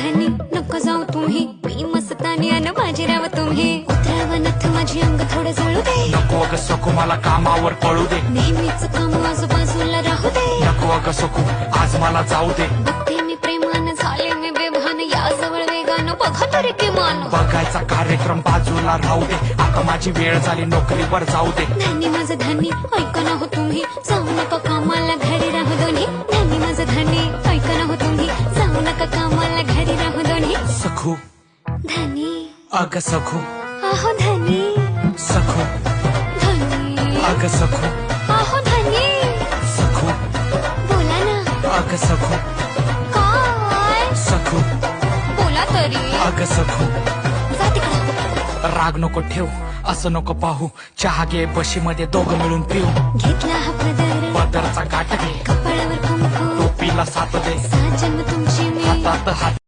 धनी नको जाऊ तुम्ही, मी मस्तानी अन बाजीराव तुम्ही. उतरावा नथ माझी अंग थोडं जळू दे. नको अगं सखू मला कामावर पळू दे. नेहमीच काम आजूबाजूला राहू दे. नको अगं सखू आज मला जाऊ दे. बघते मी प्रेमान झाले मी बेभान, या जवळ वेगानं बघा तरी किमान. बघायचा कार्यक्रम बाजूला राहू दे. आता माझी वेळ झाली नोकरीवर जाऊ दे. धनी माझं धनी ऐका ना हो तुम्ही, जाऊ नका कामाला घरी राहू दोन्ही. धनी माझं धनी ऐका ना हो तुम्ही, जाऊ नका कामाला घरी राहू दोन्ही. सखू धनी अगं सखू आहो धनी, सखू धनी अगं सखू आहो धनी. सखू बोला ना अगं सखू काय, सखू बोला तरी. अगं सखू जा तिकडं. राग नको ठेव असं नको पाहू. चहा घे बशीमध्ये दोघं मिळून पिऊ. घेतला हा पदर पदरचा काट घे कपाळावर कुंकू, टोपीला साथ दे. 7 जन्म तुमची मी हातात हात